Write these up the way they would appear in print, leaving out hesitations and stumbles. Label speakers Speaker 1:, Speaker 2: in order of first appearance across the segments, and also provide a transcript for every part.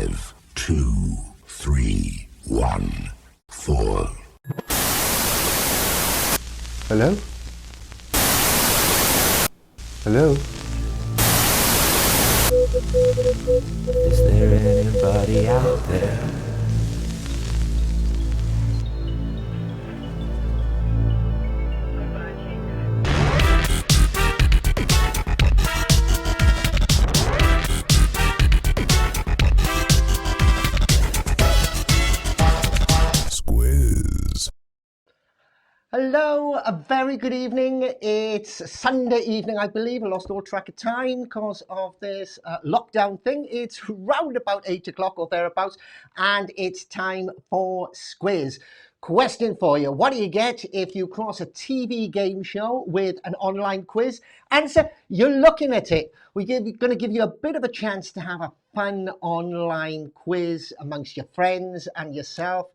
Speaker 1: 5, 2, 3, 1, 4.
Speaker 2: Hello? Hello?
Speaker 3: Is there anybody out there?
Speaker 1: Squiz.
Speaker 4: Hello, a very good evening. It's Sunday evening, I believe. I lost all track of time because of this lockdown thing. It's round about 8 o'clock or thereabouts, and it's time for Squiz. Question for you. What do you get if you cross a TV game show with an online quiz? Answer, you're looking at it. We're going to give you a bit of a chance to have a fun online quiz amongst your friends and yourself.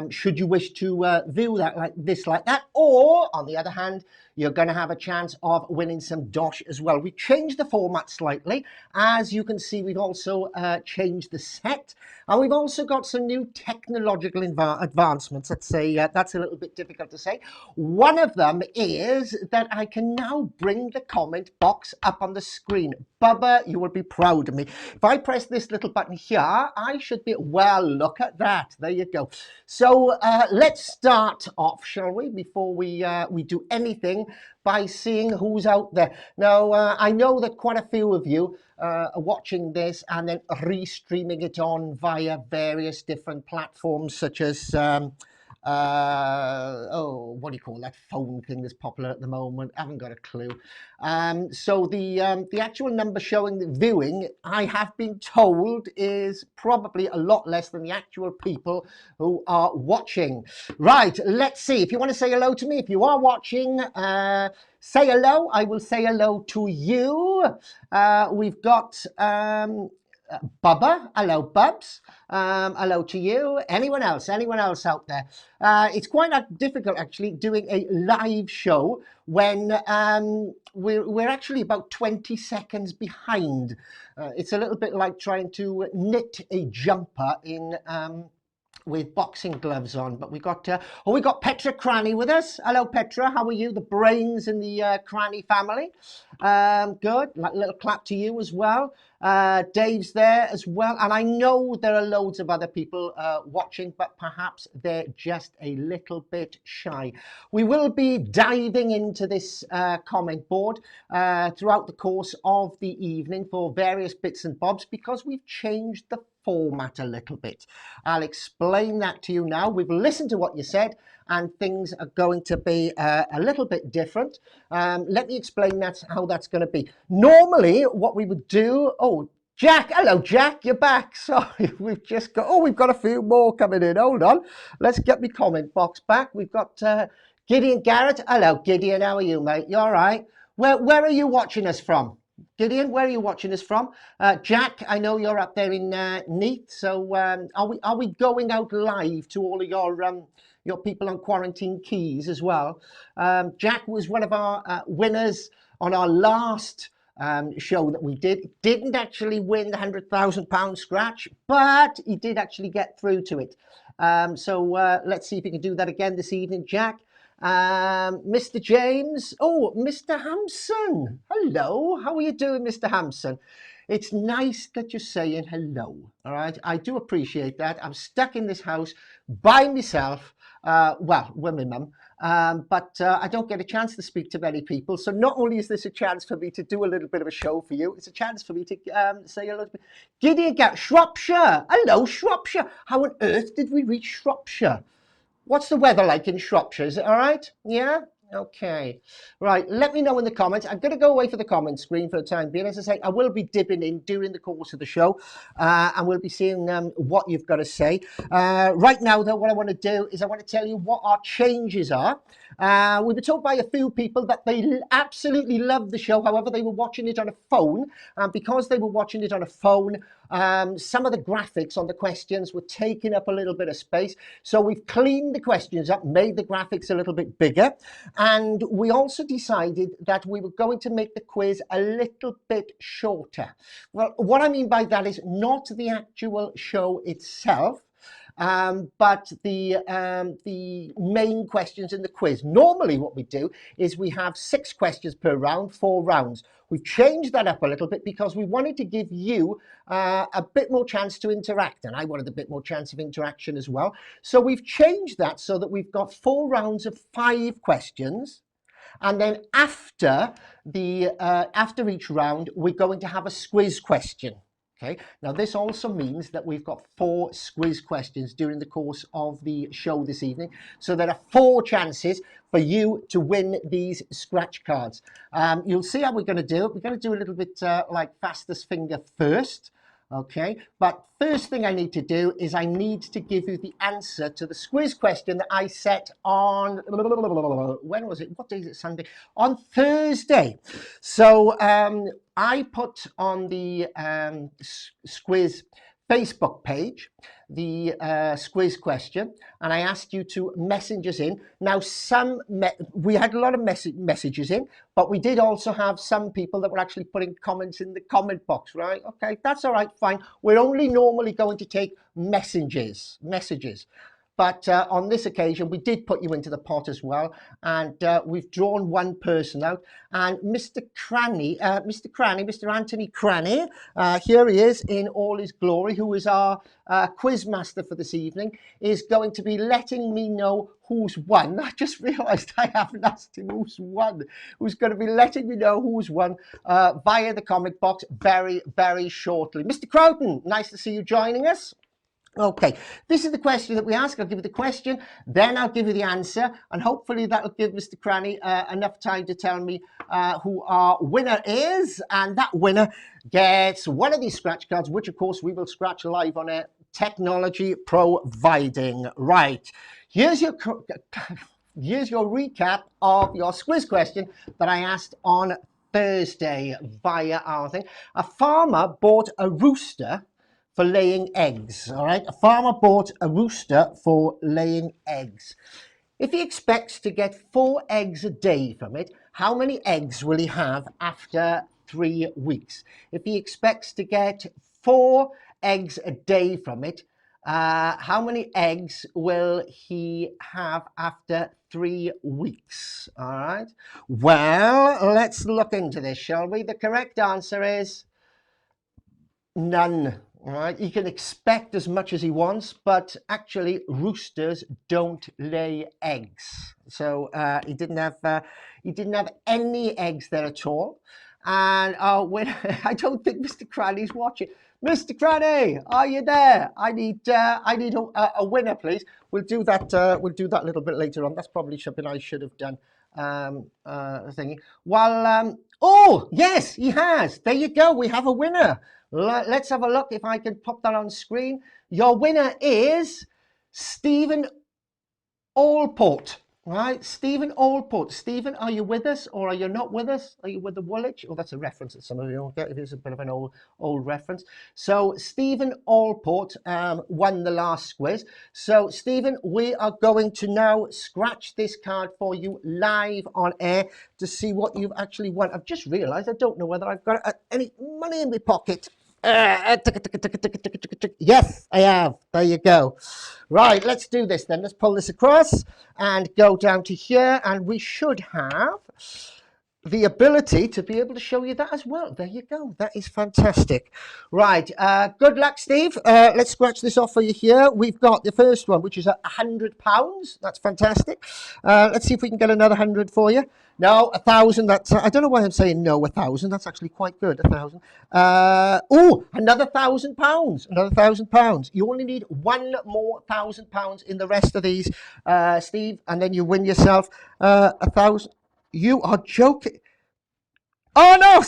Speaker 4: Should you wish to view that like that, or on the other hand, you're going to have a chance of winning some dosh as well. We changed the format slightly. As you can see, we've also changed the set, and we've also got some new technological advancements. Let's say that's a little bit difficult to say. One of them is that I can now bring the comment box up on the screen. Bubba, you will be proud of me. If I press this little button here, I should be, well, look at that. There you go. So let's start off, shall we, before we do anything, by seeing who's out there. Now, I know that quite a few of you are watching this and then restreaming it on via various different platforms, such as what do you call that phone thing that's popular at the moment? I haven't got a clue. So the actual number showing the viewing, I have been told, is probably a lot less than the actual people who are watching. Right, let's see. If you want to say hello to me, if you are watching, say hello. I will say hello to you. We've got Bubba, hello Bubs, hello to you. Anyone else out there? It's quite difficult actually doing a live show when we're actually about 20 seconds behind. It's a little bit like trying to knit a jumper in with boxing gloves on. But we got Petra Cranny with us. Hello Petra, how are you? The brains in the Cranny family. Good, a little clap to you as well. Dave's there as well, and I know there are loads of other people watching, but perhaps they're just a little bit shy. We will be diving into this comment board throughout the course of the evening for various bits and bobs, because we've changed the format a little bit. I'll explain that to you now. We've listened to what you said, and things are going to be a little bit different. Let me explain how that's going to be. Normally, what we would do, Jack, hello Jack, you're back. Sorry, we've got a few more coming in. Hold on, let's get my comment box back. We've got Gideon Garrett. Hello Gideon, how are you, mate? You all right? Where are you watching us from? Gideon, where are you watching us from? Jack, I know you're up there in Neath, so are we going out live to all of your people on Quarantine Keys as well? Jack was one of our winners on our last show that we did. Didn't actually win the £100,000 scratch, but he did actually get through to it. So let's see if he can do that again this evening, Jack. Mr. James, Mr. Hampson, hello, how are you doing, Mr. Hampson? It's nice that you're saying hello, all right? I do appreciate that. I'm stuck in this house by myself, with my mum, but I don't get a chance to speak to many people. So not only is this a chance for me to do a little bit of a show for you, it's a chance for me to say hello to Gideon, Shropshire. Hello, Shropshire. How on earth did we reach Shropshire? What's the weather like in Shropshire? Is it all right? Yeah? Okay. Right. Let me know in the comments. I'm going to go away for the comment screen for the time being. As I say, I will be dipping in during the course of the show, and we'll be seeing what you've got to say. Right now, though, what I want to do is I want to tell you what our changes are. We were told by a few people that they absolutely loved the show. However, they were watching it on a phone, and because they were watching it on a phone, some of the graphics on the questions were taking up a little bit of space. So we've cleaned the questions up, made the graphics a little bit bigger, And we also decided that we were going to make the quiz a little bit shorter. Well, what I mean by that is not the actual show itself, but the main questions in the quiz. Normally what we do is we have 6 questions per round, 4 rounds. We've changed that up a little bit because we wanted to give you a bit more chance to interact, and I wanted a bit more chance of interaction as well. So we've changed that so that we've got 4 rounds of 5 questions, and then after each round, we're going to have a Squiz question. Okay, now this also means that we've got 4 Squiz questions during the course of the show this evening. So there are 4 chances for you to win these scratch cards. You'll see how we're going to do it. We're going to do a little bit like fastest finger first. Okay, but first thing I need to do is I need to give you the answer to the Squiz question that I set on, when was it? What day is it? Sunday? On Thursday. So I put on the Squiz Facebook page the Squiz question, and I asked you to message us in. Now, we had a lot of messages in, but we did also have some people that were actually putting comments in the comment box, right? Okay, that's all right, fine. We're only normally going to take messages. But on this occasion, we did put you into the pot as well, and we've drawn one person out. And Mr. Anthony Cranny, here he is in all his glory, who is our quiz master for this evening, is going to be letting me know who's won. I just realised I haven't asked him who's won. Who's going to be letting me know who's won via the comment box very, very shortly. Mr. Crowton, nice to see you joining us. Okay, this is the question that we ask. I'll give you the question, then I'll give you the answer, and hopefully that'll give Mr. Cranny enough time to tell me who our winner is, and that winner gets one of these scratch cards, which of course we will scratch live on air, technology providing. Right, here's your recap of your Squiz question that I asked on Thursday via our thing. A farmer bought a rooster for laying eggs, all right? A farmer bought a rooster for laying eggs. If he expects to get 4 eggs a day from it, how many eggs will he have after 3 weeks? If he expects to get 4 eggs a day from it, how many eggs will he have after 3 weeks? All right. Well, let's look into this, shall we? The correct answer is none. All right, he can expect as much as he wants, but actually roosters don't lay eggs. So he didn't have any eggs there at all. And I don't think Mr. Cranny's watching. Mr. Cranny, are you there? I need a winner, please. We'll do that. We'll do that a little bit later on. That's probably something I should have done. Thingy. Well, oh yes, he has. There you go. We have a winner. Let's have a look if I can pop that on screen. Your winner is Stephen Allport. Right, Stephen Allport. Stephen, are you with us or are you not with us? Are you with the Woolwich? Oh, that's a reference that some of you don't get. It is a bit of an old reference. So Stephen Allport won the last quiz. So Stephen, we are going to now scratch this card for you live on air to see what you've actually won. I've just realised I don't know whether I've got any money in my pocket. Yes, I have. There you go. Right, let's do this then. Let's pull this across and go down to here, and we should have the ability to be able to show you that as well. There you go. That is fantastic. Right, good luck, Steve. Let's scratch this off for you here. We've got the first one, which is £100. That's fantastic. Let's see if we can get another 100 for you. No, 1,000. That's I don't know why I'm saying no. 1,000. That's actually quite good. 1,000. Oh, another £1,000. Another £1,000. You only need one more £1,000 in the rest of these, Steve, and then you win yourself 1,000. You are joking. Oh no!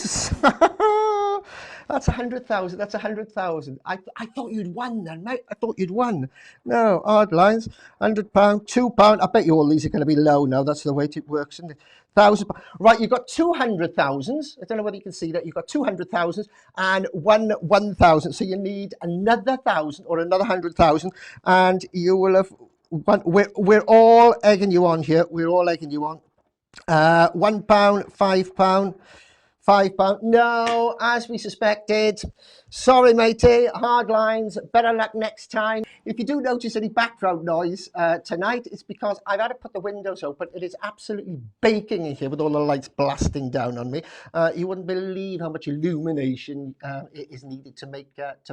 Speaker 4: That's 100,000. That's 100,000. I thought you'd won then, mate. I thought you'd won. No, odd lines. £100, £2. I bet you all these are going to be low now. That's the way it works, isn't it? £1,000. Right, you've got 200,000. I don't know whether you can see that. You've got 200,000 and 1,000. So you need another 1,000 or another 100,000, and you will have won. We're all egging you on here. We're all egging you on. £1, £5, £5. No, as we suspected. Sorry, matey. Hard lines. Better luck next time. If you do notice any background noise tonight, it's because I've had to put the windows open. It is absolutely baking in here with all the lights blasting down on me. You wouldn't believe how much illumination is needed to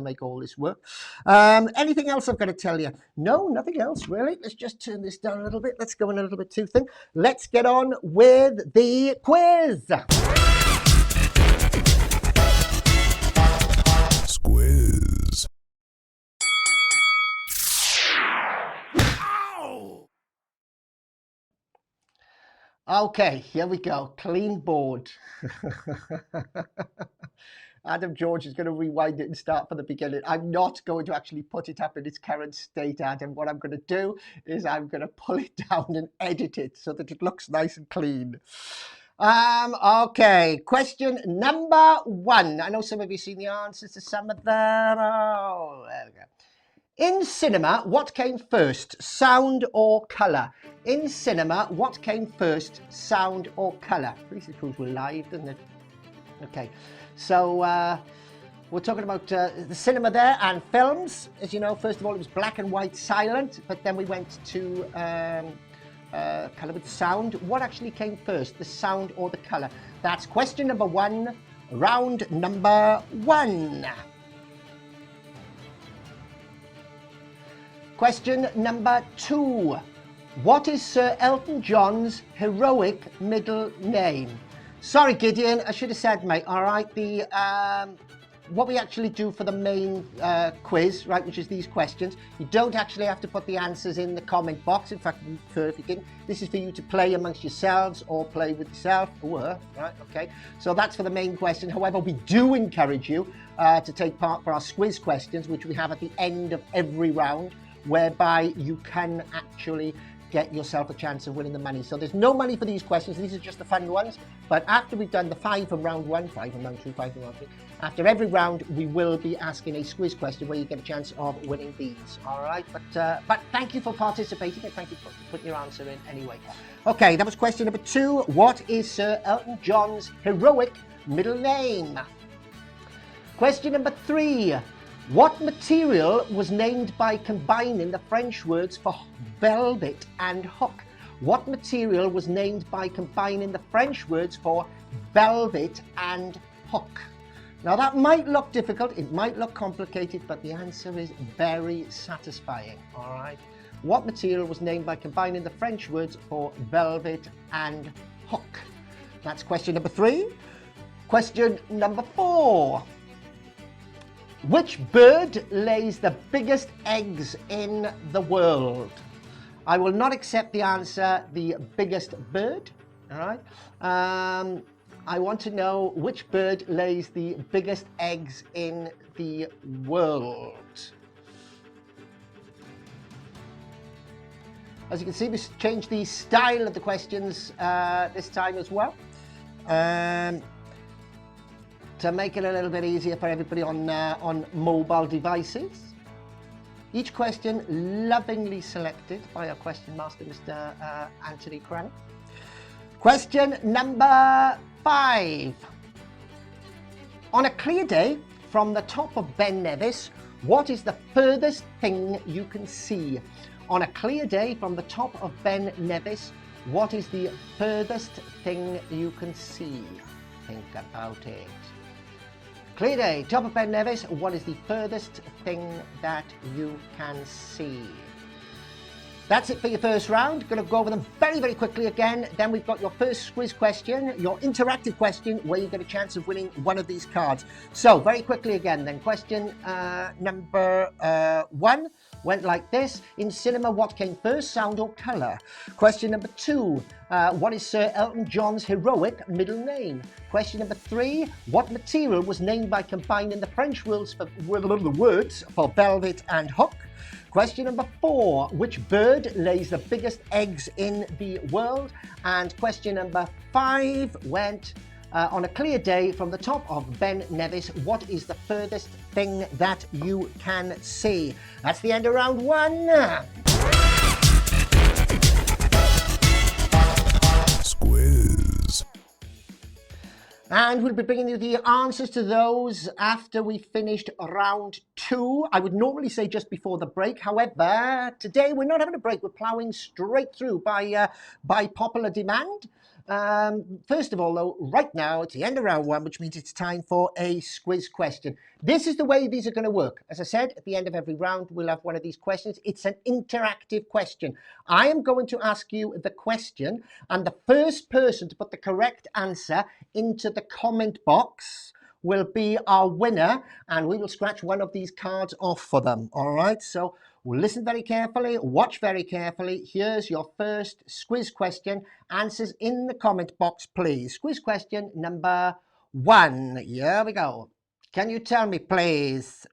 Speaker 4: make all this work. Anything else I've got to tell you? No, nothing else really. Let's just turn this down a little bit. Let's go in a little bit too thin. Let's get on with the quiz.
Speaker 1: Squiz.
Speaker 4: Okay, here we go. Clean board. Adam George is going to rewind it and start from the beginning. I'm not going to actually put it up in its current state, Adam. What I'm going to do is I'm going to pull it down and edit it so that it looks nice and clean. Okay, question number 1. I know some of you seen the answers to some of them. Oh, there we go. In cinema, what came first, sound or colour? In cinema, what came first, sound or colour? At least it proves we're live, doesn't it? Okay, so we're talking about the cinema there and films. As you know, first of all, it was black and white silent, but then we went to colour with sound. What actually came first, the sound or the colour? That's question number 1, round number 1. Question number 2. What is Sir Elton John's heroic middle name? Sorry, Gideon, I should have said, mate. All right, what we actually do for the main quiz, right, which is these questions, you don't actually have to put the answers in the comment box. In fact, we prefer if you didn't. This is for you to play amongst yourselves or play with yourself or her, right? Okay, so that's for the main question. However, we do encourage you to take part for our Squiz questions, which we have at the end of every round, whereby you can actually get yourself a chance of winning the money. So there's no money for these questions. These are just the fun ones. But after we've done the 5 from round 1, 5 from round 2, 5 from round 3, after every round, we will be asking a Squiz question where you get a chance of winning these. All right. But thank you for participating and thank you for putting your answer in anyway. Okay, that was question number 2. What is Sir Elton John's heroic middle name? Question number 3. What material was named by combining the French words for velvet and hook? What material was named by combining the French words for velvet and hook? Now that might look difficult, it might look complicated, but the answer is very satisfying, all right? What material was named by combining the French words for velvet and hook? That's question number 3. Question number 4. Which bird lays the biggest eggs in the world? I will not accept the answer, the biggest bird, all right? I want to know which bird lays the biggest eggs in the world. As you can see, we changed the style of the questions this time as well. To make it a little bit easier for everybody on mobile devices. Each question lovingly selected by our question master, Mr. Anthony Cranach. Question number 5. On a clear day from the top of Ben Nevis, what is the furthest thing you can see? On a clear day from the top of Ben Nevis, what is the furthest thing you can see? Think about it. Clear day, top of Ben Nevis, what is the furthest thing that you can see? That's it for your first round. Going to go over them very, very quickly again. Then we've got your first quiz question, your interactive question, where you get a chance of winning one of these cards. So, very quickly again then. Question number 1 went like this. In cinema, what came first, sound or colour? Question number 2, what is Sir Elton John's heroic middle name? Question number 3, what material was named by combining the French words for velvet and hook? Question number 4, which bird lays the biggest eggs in the world? And question number 5 went, on a clear day from the top of Ben Nevis, what is the furthest thing that you can see? That's the end of round 1.
Speaker 1: Squiz.
Speaker 4: And we'll be bringing you the answers to those after we finished round 2. I would normally say just before the break. However, today we're not having a break. We're ploughing straight through by popular demand. First of all, though, right now, it's the end of round 1, which means it's time for a Squiz question. This is the way these are going to work. As I said, at the end of every round, we'll have one of these questions. It's an interactive question. I am going to ask you the question, and the first person to put the correct answer into the comment box will be our winner, and we will scratch one of these cards off for them. All right, so we'll listen very carefully, watch very carefully. Here's your first Squiz question. Answers in the comment box, please. Squiz question number 1. Here we go. Can you tell me, please,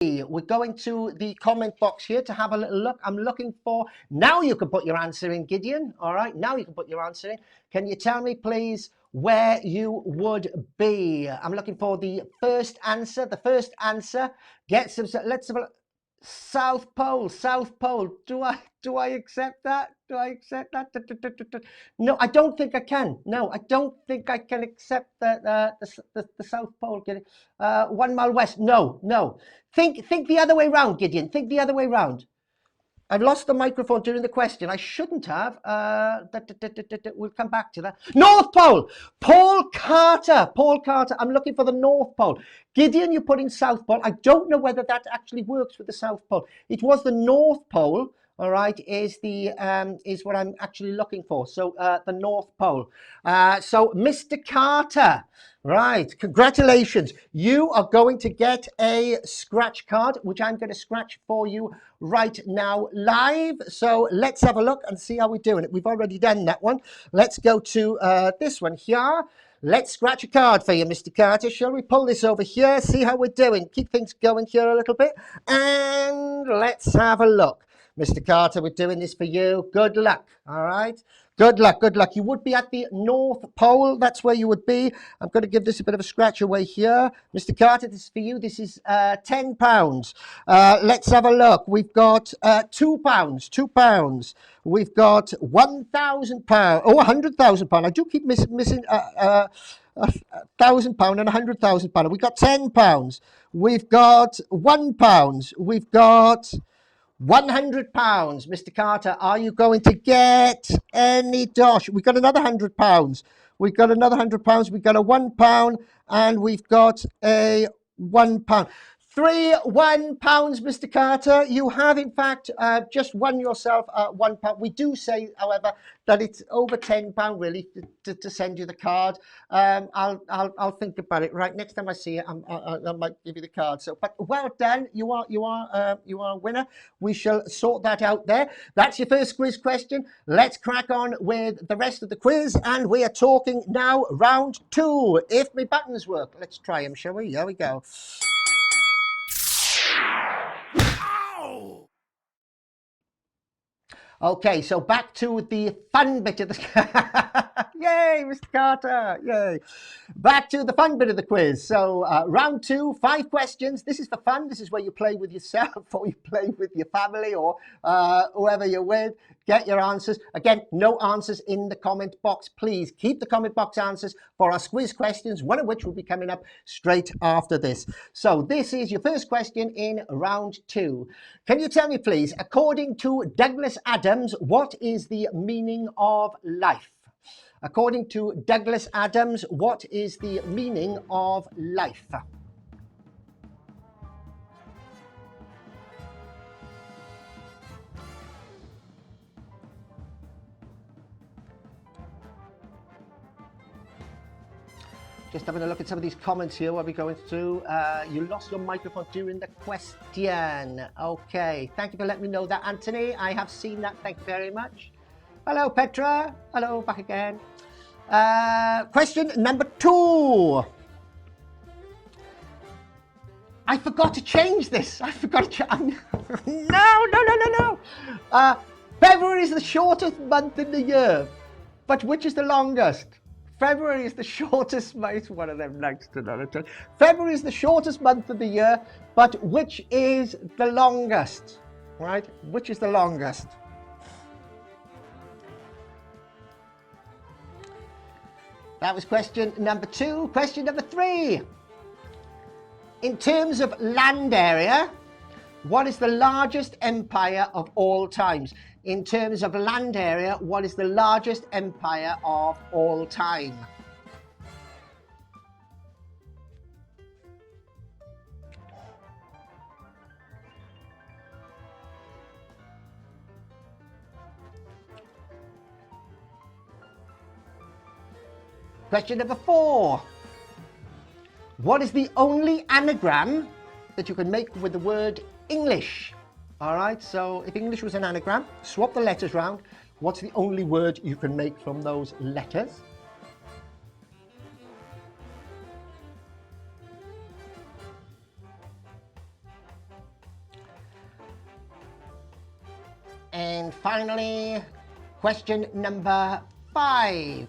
Speaker 4: we're going to the comment box here to have a little look. I'm looking for, now you can put your answer in, Gideon. All right, now you can put your answer in. Can you tell me, please, where you would be? I'm looking for the first answer. The first answer gets some, let's have a look. South Pole, South Pole. Do I accept that? Do I accept that? No, I don't think I can. No, I don't think I can accept the South Pole. 1 mile west. No. Think the other way round, Gideon. Think the other way round. I've lost the microphone during the question. I shouldn't have. We'll come back to that. North Pole. Paul Carter. I'm looking for the North Pole. Gideon, you put in South Pole. I don't know whether that actually works with the South Pole. It was the North Pole. All right, is what I'm actually looking for. So the North Pole. So Mr. Carter, right, congratulations. You are going to get a scratch card, which I'm going to scratch for you right now live. So let's have a look and see how we're doing it. We've already done that one. Let's go to this one here. Let's scratch a card for you, Mr. Carter. Shall we pull this over here, see how we're doing? Keep things going here a little bit. And let's have a look. Mr. Carter, we're doing this for you. Good luck, all right? Good luck. You would be at the North Pole. That's where you would be. I'm going to give this a bit of a scratch away here. Mr. Carter, this is for you. This is £10. Let's have a look. We've got £2. We've got £1,000. Oh, £100,000. I do keep missing £1,000 and £100,000. We've got £10. We've got £1. We've got £100, Mr. Carter. Are you going to get any dosh? We've got another £100. We've got another £100. We've got a £1, and we've got a £1. 3 £1, Mr. Carter. You have, in fact, just won yourself £1. We do say, however, that it's over £10 really to send you the card. I'll think about it. Right, next time I see it, I might give you the card. So, but well done. You are a winner. We shall sort that out there. That's your first quiz question. Let's crack on with the rest of the quiz, and we are talking now round 2. If my buttons work, let's try them, shall we? Here we go. Okay, so back to the fun bit of the yay, Mr. Carter, yay. Back to the fun bit of the quiz. So round 2, 5 questions. This is for fun. This is where you play with yourself or you play with your family or whoever you're with. Get your answers. Again, no answers in the comment box. Please keep the comment box answers for our Squiz questions, one of which will be coming up straight after this. So this is your first question in round 2. Can you tell me, please, according to Douglas Adams, what is the meaning of life? According to Douglas Adams, what is the meaning of life? Just having a look at some of these comments here while we're going through. You lost your microphone during the question. Okay, thank you for letting me know that, Anthony. I have seen that. Thank you very much. Hello, Petra. Hello, back again. Question number 2. I forgot to change this. I forgot to change. No. February is the shortest month in the year, but which is the longest? February is the shortest month. It's one of them nights to know. February is the shortest month of the year, but which is the longest? Right? Which is the longest? That was question number 2. Question number 3. In terms of land area, what is the largest empire of all times? In terms of land area, what is the largest empire of all time? Question number 4. What is the only anagram that you can make with the word English? All right, so if English was an anagram, swap the letters round. What's the only word you can make from those letters? And finally, question number 5.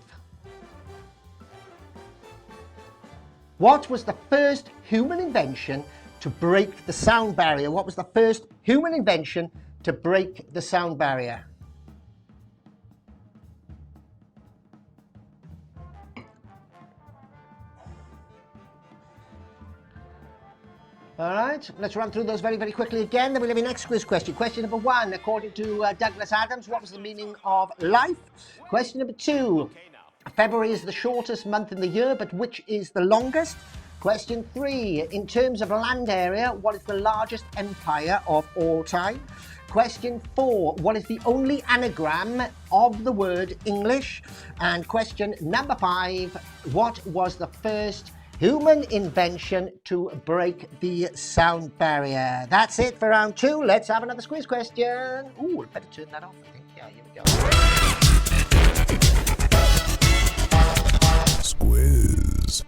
Speaker 4: What was the first human invention to break the sound barrier? What was the first human invention to break the sound barrier? All right, let's run through those very, very quickly again. Then we'll have your next quiz question. Question number 1, according to Douglas Adams, what was the meaning of life? Question number 2, February is the shortest month in the year, but which is the longest? Question 3, in terms of land area, what is the largest empire of all time? Question 4, what is the only anagram of the word English? And question number 5, what was the first human invention to break the sound barrier? That's it for round 2. Let's have another Squiz question. Ooh, I better turn that off, I think. Yeah, here we go.
Speaker 1: Squiz.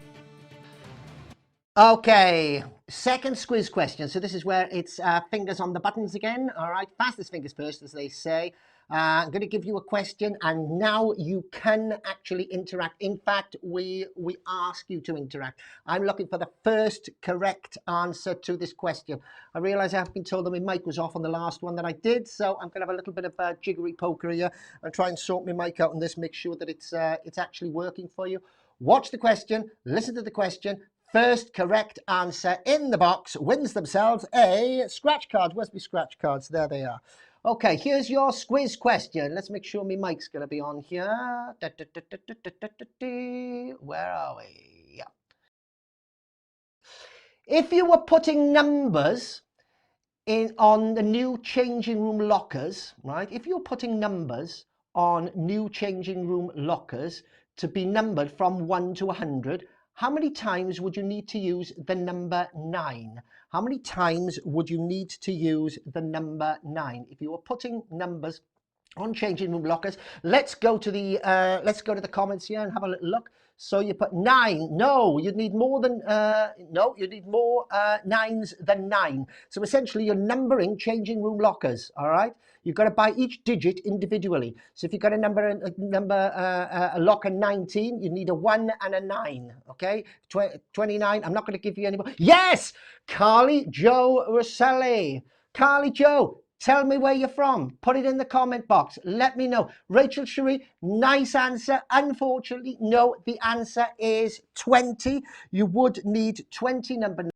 Speaker 4: Okay, second Squiz question. So this is where it's fingers on the buttons again. All right, fastest fingers first, as they say. I'm going to give you a question, and now you can actually interact. In fact, we ask you to interact. I'm looking for the first correct answer to this question. I realise I've been told that my mic was off on the last one that I did, so I'm going to have a little bit of jiggery poker here and try and sort my mic out on this, make sure that it's actually working for you. Watch the question, listen to the question. First correct answer in the box wins themselves a scratch card. Where's my scratch cards? There they are. Okay, here's your Squiz question. Let's make sure my mic's going to be on here. Where are we? Yeah. If you were putting numbers on the new changing room lockers, right? If you're putting numbers on new changing room lockers to be numbered from 1 to 100, how many times would you need to use the number 9? How many times would you need to use the number 9 if you were putting numbers on changing room lockers? Let's go to the comments here and have a little look. So you put 9. No, you'd need more than you need more 9s than 9. So essentially, you're numbering changing room lockers. All right. You've got to buy each digit individually. So if you've got a locker 19, you need a 1 and a 9. Okay, 29. I'm not going to give you any more. Yes, Carly Joe Rosselli. Carly Joe, tell me where you're from. Put it in the comment box. Let me know. Rachel Cherie, nice answer. Unfortunately, no, the answer is 20. You would need 20 number.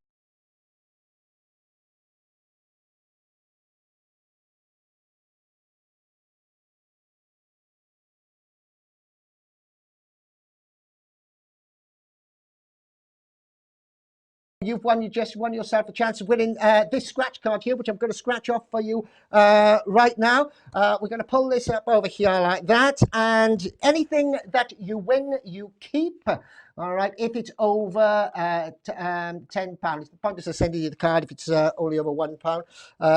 Speaker 4: You've just won yourself a chance of winning this scratch card here, which I'm going to scratch off for you right now. We're going to pull this up over here like that, and anything that you win, you keep. All right. If it's over £10, the point is to send you the card if it's only over £1.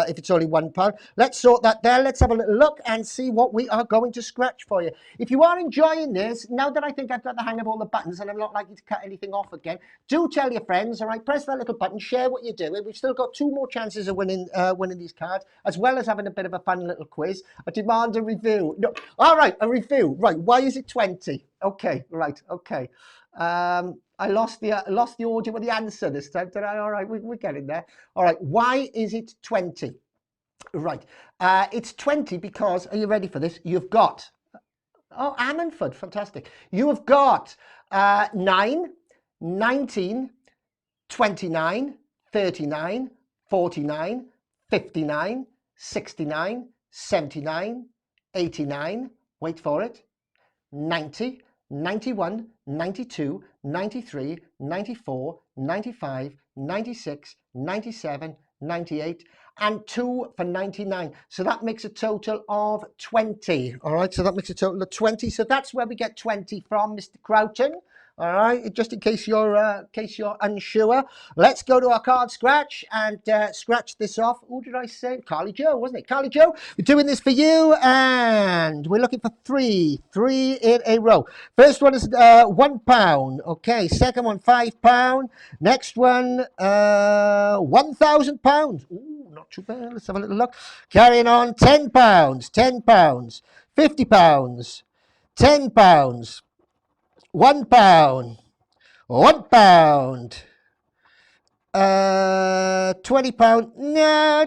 Speaker 4: If it's only £1, let's sort that there. Let's have a little look and see what we are going to scratch for you. If you are enjoying this, now that I think I've got the hang of all the buttons and I'm not likely to cut anything off again, do tell your friends. All right. Press that little button. Share what you're doing. We've still got 2 more chances of winning these cards, as well as having a bit of a fun little quiz. I demand a review. No. All right. A review. Right. Why is it 20? Okay. Right. Okay. I lost the audio with the answer this time, did I? All right, we're getting there. All right, why is it 20? Right, it's 20 because, are you ready for this? You've got, oh, Ammanford, fantastic. You have got 9, 19, 29, 39, 49, 59, 69, 79, 89, wait for it, 90, 91, 92, 93, 94, 95, 96, 97, 98, and 2 for 99. So that makes a total of 20. All right, so that makes a total of 20. So that's where we get 20 from, Mr. Croughton. All right, just in case you're unsure, let's go to our card scratch and scratch this off. Who did I say? Carly Joe, wasn't it? Carly Joe, we're doing this for you, and we're looking for three in a row. First one is £1. Okay, second one £5. Next one £1,000. Ooh, not too bad. Let's have a little look. Carrying on, £10, £10, £50, £10. £1, £1, £20. No,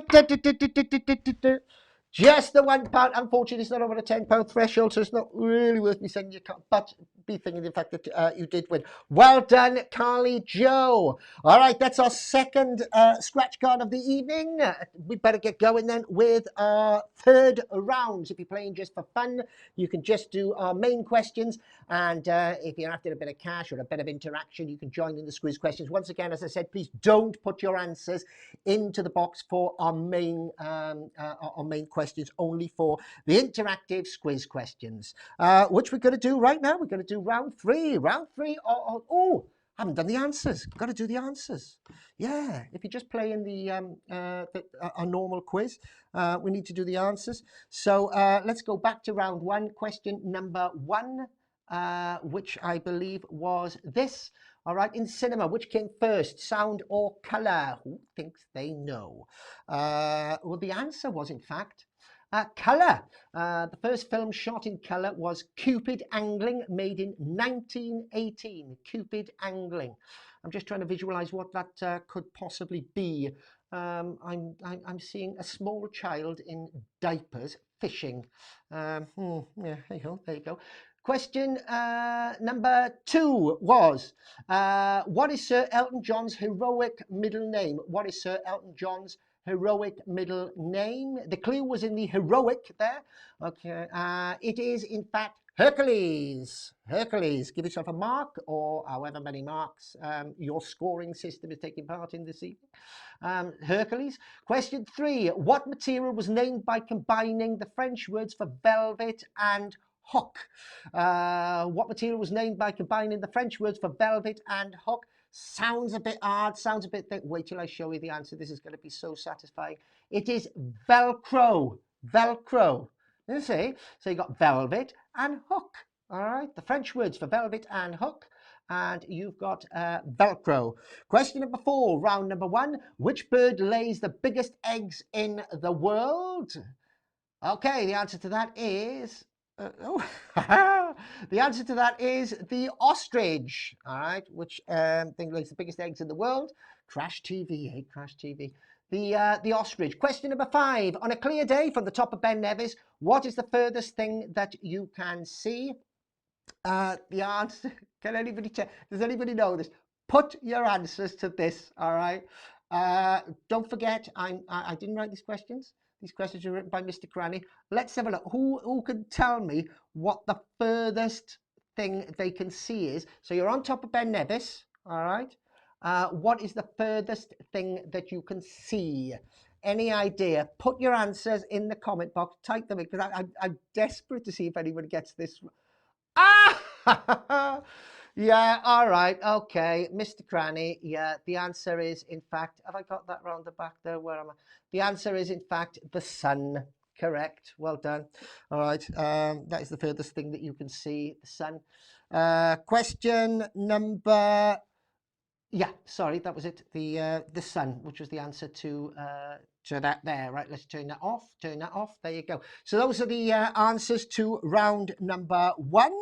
Speaker 4: just the £1. Unfortunately, it's not over the £10 threshold, so it's not really worth me sending you. But be thinking the fact that you did win. Well done, Carly Joe. All right, that's our second scratch card of the evening. We better get going then with our third round. If you're playing just for fun, you can just do our main questions. And if you're after a bit of cash or a bit of interaction, you can join in the Squiz questions. Once again, as I said, please don't put your answers into the box for our main questions, only for the interactive Squiz questions, which we're going to do right now. We're going to do round three. Oh, haven't done the answers. Got to do the answers. Yeah, if you're just playing a normal quiz, we need to do the answers. So let's go back to round one. Question number 1. Which I believe was this. All right, in cinema, which came first, sound or color? Who thinks they know? Well, the answer was, in fact, color. The first film shot in color was Cupid Angling, made in 1918. Cupid Angling. I'm just trying to visualize what that could possibly be. I'm seeing a small child in diapers fishing. Yeah, there you go. Question number 2 was, what is Sir Elton John's heroic middle name? What is Sir Elton John's heroic middle name? The clue was in the heroic there. Okay, it is in fact Hercules. Hercules. Give yourself a mark, or however many marks your scoring system is taking part in this evening. Hercules. Question 3. What material was named by combining the French words for velvet and hook? What material was named by combining the French words for velvet and hook? Sounds a bit hard, sounds a bit thick. Wait till I show you the answer. This is going to be so satisfying. It is Velcro. Velcro. You see? So you got velvet and hook. All right. The French words for velvet and hook. And you've got Velcro. Question number 4, round number 1. Which bird lays the biggest eggs in the world? Okay, the answer to that is... the answer to that is the ostrich, all right, which thing lays the biggest eggs in the world. Crash TV, hey, Crash TV. The ostrich. Question number 5. On a clear day from the top of Ben Nevis, what is the furthest thing that you can see? The answer, can anybody check? Does anybody know this? Put your answers to this, all right? Don't forget, I didn't write these questions. These questions are written by Mr. Cranny. Let's have a look. Who can tell me what the furthest thing they can see is? So you're on top of Ben Nevis, all right? What is the furthest thing that you can see? Any idea? Put your answers in the comment box. Type them in, because I'm desperate to see if anyone gets this. Ah! Yeah, all right, okay, Mr. Cranny. Yeah, the answer is, in fact, have I got that round the back there? Where am I? The answer is, in fact, the sun. Correct. Well done. All right, that is the furthest thing that you can see, the sun. Question number. Yeah, sorry, that was it. The sun, which was the answer to that there. Right, let's turn that off. Turn that off. There you go. So those are the answers to round number 1.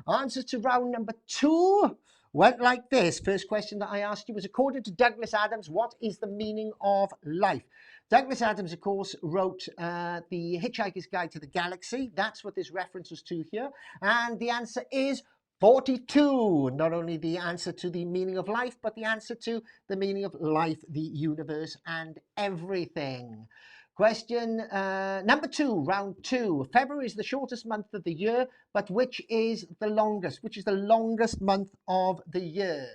Speaker 4: Answers to round number 2 went like this. First question that I asked you was, according to Douglas Adams, what is the meaning of life? Douglas Adams, of course, wrote The Hitchhiker's Guide to the Galaxy. That's what this reference was to here. And the answer is 42. Not only the answer to the meaning of life, but the answer to the meaning of life, the universe, and everything. Question number 2, round 2. February is the shortest month of the year, but which is the longest? Which is the longest month of the year?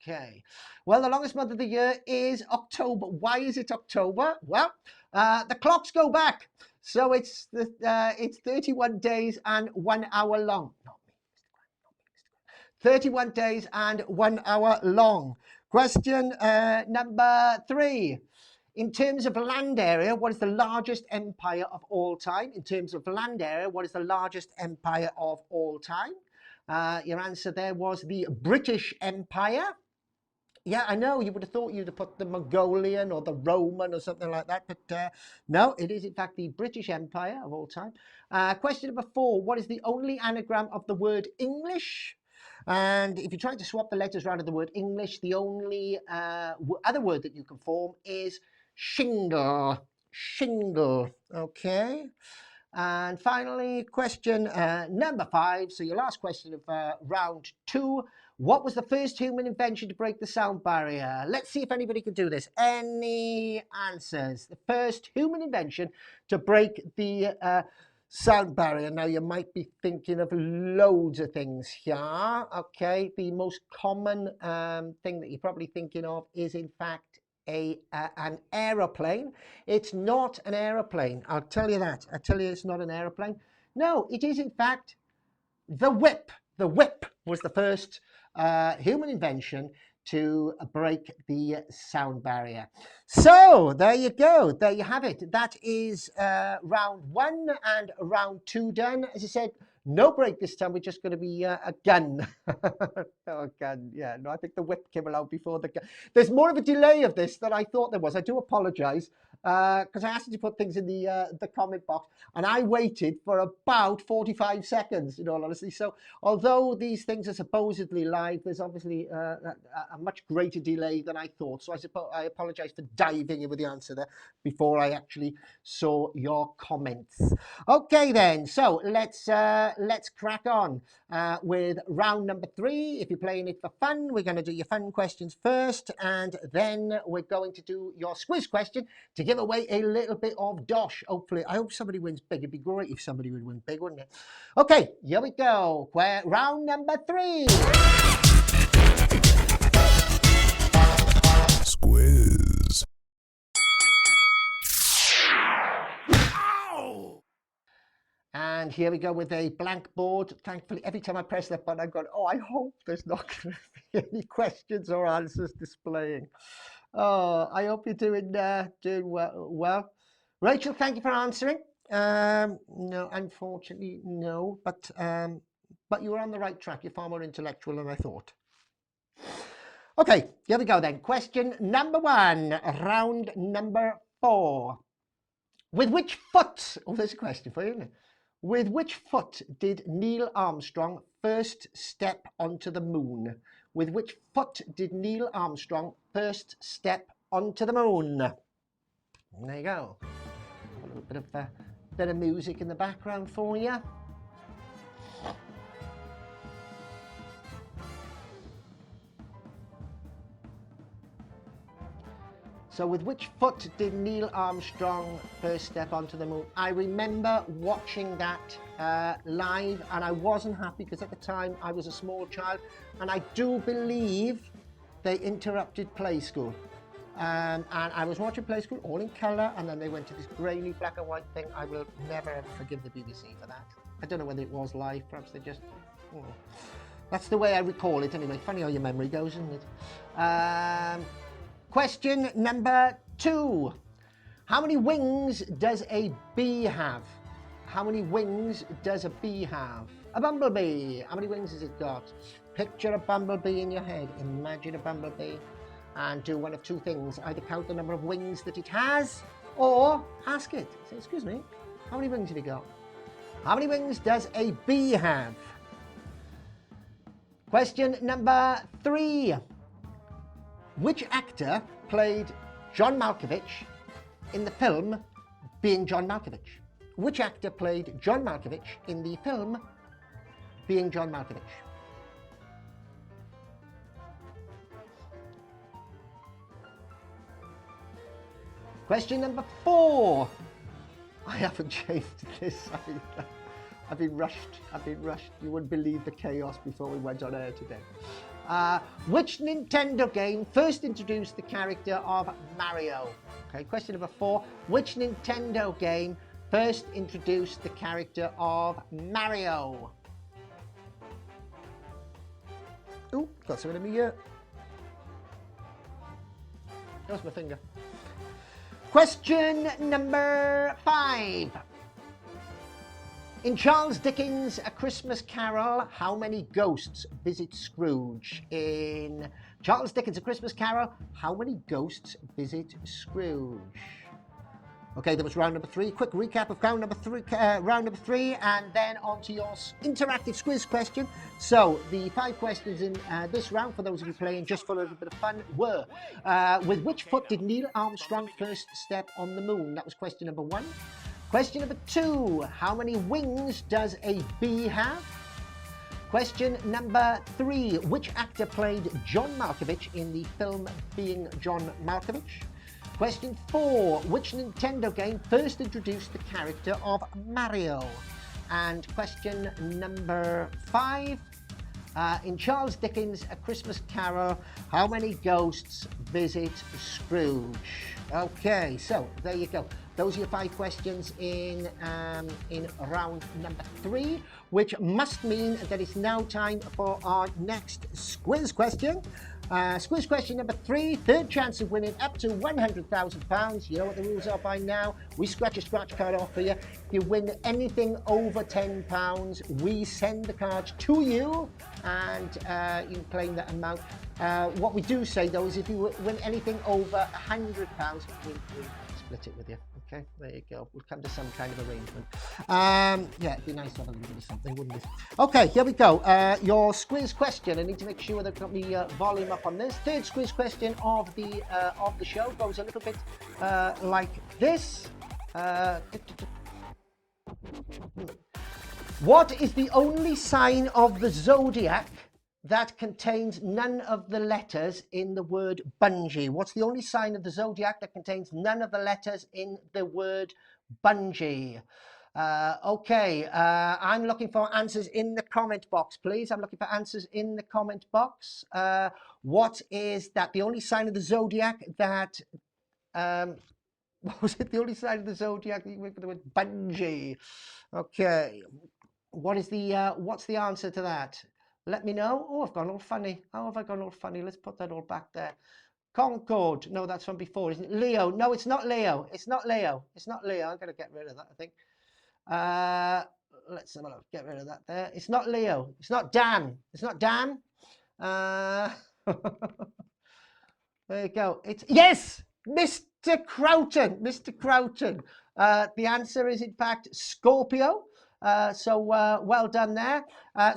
Speaker 4: Okay. Well, the longest month of the year is October. Why is it October? Well, the clocks go back. So it's 31 days and 1 hour long. 31 days and 1 hour long. Question number 3. In terms of land area, what is the largest empire of all time? In terms of land area, what is the largest empire of all time? Your answer there was the British Empire. Yeah, I know, you would have thought you'd have put the Mongolian or the Roman or something like that, but no, it is in fact the British Empire of all time. Question number 4. What is the only anagram of the word English? And if you're trying to swap the letters around of the word English, the only other word that you can form is shingle. Shingle, okay? And finally, question number 5. So your last question of round 2. What was the first human invention to break the sound barrier? Let's see if anybody can do this. Any answers? The first human invention to break the sound barrier. Now, you might be thinking of loads of things here. Okay, the most common thing that you're probably thinking of is, in fact, an aeroplane. It's not an aeroplane. I'll tell you that. I'll tell you it's not an aeroplane. No, it is, in fact, the whip. The whip was the first human invention to break the sound barrier. So there you go. There you have it. That is round 1 and round 2 done. As I said, no break this time. We're just going to be a gun. Oh, gun. Yeah, no, I think the whip came along before the gun. There's more of a delay of this than I thought there was. I do apologize because I asked you to put things in the comment box, and I waited for about 45 seconds, in all honesty. So although these things are supposedly live, there's obviously a much greater delay than I thought. So I apologize for diving in with the answer there before I actually saw your comments. Okay then, so let's crack on with round number 3. If you're playing it for fun, we're going to do your fun questions first, and then we're going to do your Squiz question to give away a little bit of dosh. Hopefully, I hope somebody wins big. It'd be great if somebody would win big, wouldn't it? Okay, here we go. Round number 3.
Speaker 1: Squiz.
Speaker 4: And here we go with a blank board. Thankfully, every time I press that button, I've gone, oh, I hope there's not going to be any questions or answers displaying. Oh, I hope you're doing well. Rachel, thank you for answering. No, unfortunately, no. But you were on the right track. You're far more intellectual than I thought. Okay, here we go then. Question number 1, round number 4. With which foot, oh, there's a question for you, isn't it? With which foot did Neil Armstrong first step onto the moon? With which foot did Neil Armstrong first step onto the moon? There you go. A little bit of music in the background for you. So with which foot did Neil Armstrong first step onto the moon? I remember watching that live, and I wasn't happy because at the time I was a small child, and I do believe they interrupted play school. And I was watching play school all in colour, and then they went to this grainy black and white thing. I will never ever forgive the BBC for that. I don't know whether it was live, perhaps they just... That's the way I recall it anyway. Funny how your memory goes, isn't it? Question number 2. How many wings does a bee have? How many wings does a bee have? A bumblebee. How many wings has it got? Picture a bumblebee in your head. Imagine a bumblebee and do one of two things. Either count the number of wings that it has or ask it. Say, excuse me, how many wings have you got? How many wings does a bee have? Question number 3. Which actor played John Malkovich in the film Being John Malkovich? Which actor played John Malkovich in the film Being John Malkovich? Question number 4. I haven't changed this either. I've been rushed. You wouldn't believe the chaos before we went on air today. Which Nintendo game first introduced the character of Mario? Okay, question number 4. Which Nintendo game first introduced the character of Mario? Ooh, got something in my ear. That was my finger. Question number 5. In Charles Dickens' A Christmas Carol, how many ghosts visit Scrooge? In Charles Dickens' A Christmas Carol, how many ghosts visit Scrooge? Okay, that was round number 3. Quick recap of round number 3, and then on to your interactive Squiz question. So, the 5 questions in this round, for those of you playing just for a little bit of fun, were, with which foot did Neil Armstrong first step on the moon? That was question number 1. Question number 2, how many wings does a bee have? Question number 3, which actor played John Malkovich in the film Being John Malkovich? Question 4, which Nintendo game first introduced the character of Mario? And question number 5, in Charles Dickens' A Christmas Carol, how many ghosts visit Scrooge? Okay, so there you go. Those are your 5 questions in round number 3, which must mean that it's now time for our next Squiz question. Squiz question number 3, third chance of winning up to £100,000. You know what the rules are by now. We scratch a scratch card off for you. If you win anything over £10, we send the cards to you and you can claim that amount. What we do say though is if you win anything over £100, we split it with you. Okay, there you go. We'll come to some kind of arrangement. Yeah, it'd be nice to have a little bit of something, wouldn't it? Okay, here we go. Your Squiz question. I need to make sure that I've got the volume up on this. Third Squiz question of the show goes a little bit like this. What is the only sign of the zodiac that contains none of the letters in the word bungee? What's the only sign of the zodiac that contains none of the letters in the word bungee? Okay, I'm looking for answers in the comment box, please. I'm looking for answers in the comment box. What is that? The only sign of the zodiac that... what was it? The only sign of the zodiac that you went for the word bungee? Okay. What's the answer to that? Let me know. Oh, I've gone all funny. How have I gone all funny? Let's put that all back there. Concord. No, that's from before, isn't it? Leo. No, it's not Leo. It's not Leo. It's not Leo. I'm going to get rid of that, I think. Let's have a look. Get rid of that there. It's not Leo. It's not Dan. It's not Dan. There you go. It's, yes, Mr. Croughton. Mr. Croughton. The answer is, in fact, Scorpio. So well done there.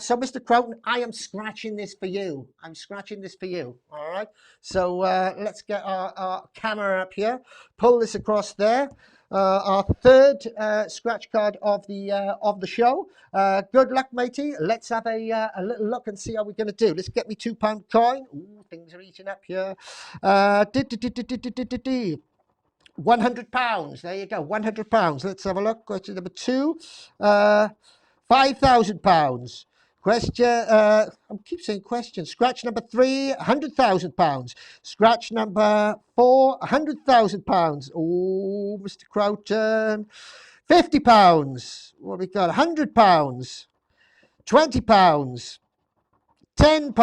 Speaker 4: So Mr. Croughton, I am scratching this for you. I'm scratching this for you. All right. So let's get our camera up here. Pull this across there. Our third scratch card of the show. Good luck, matey. Let's have a little look and see how we're going to do. Let's get me £2 coin. Ooh, things are eating up here. £100. There you go. £100. Let's have a look. Question number 2. £5,000. Question. I keep saying question. Scratch number 3. £100,000. Scratch number 4. £100,000. Oh, Mr. Croughton. £50. What have we got? £100. £20. £10.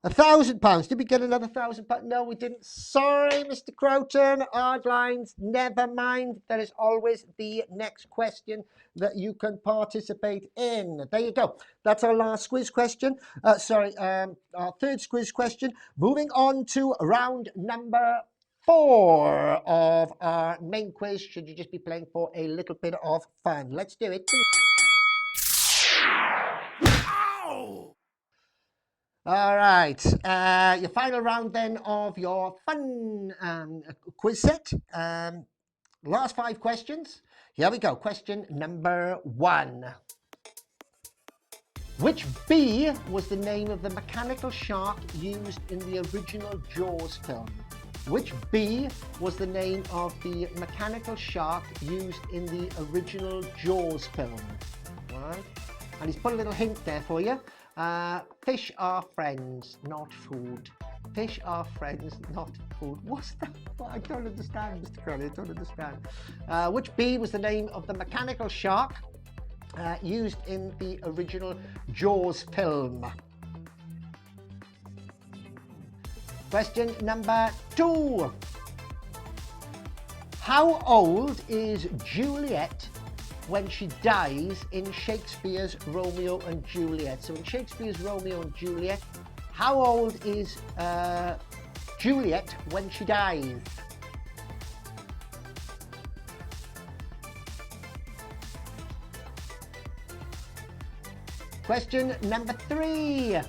Speaker 4: £1,000. Did we get another £1,000? No, we didn't. Sorry, Mr. Croughton. Hard lines. Never mind. There is always the next question that you can participate in. There you go. That's our last Squiz question. Our third Squiz question. Moving on to round number 4 of our main quiz. Should you just be playing for a little bit of fun? Let's do it. All right, your final round then of your fun quiz set. Last 5 questions. Here we go. Question number 1. Which bee was the name of the mechanical shark used in the original Jaws film? Which bee was the name of the mechanical shark used in the original Jaws film? All right, and he's put a little hint there for you. Fish are friends, not food. Fish are friends, not food. What's that? I don't understand, Mr. Crowley. I don't understand. Which bee was the name of the mechanical shark used in the original Jaws film? Question number 2. How old is Juliet when she dies in Shakespeare's Romeo and Juliet? So in Shakespeare's Romeo and Juliet, how old is Juliet when she dies? Question number 3.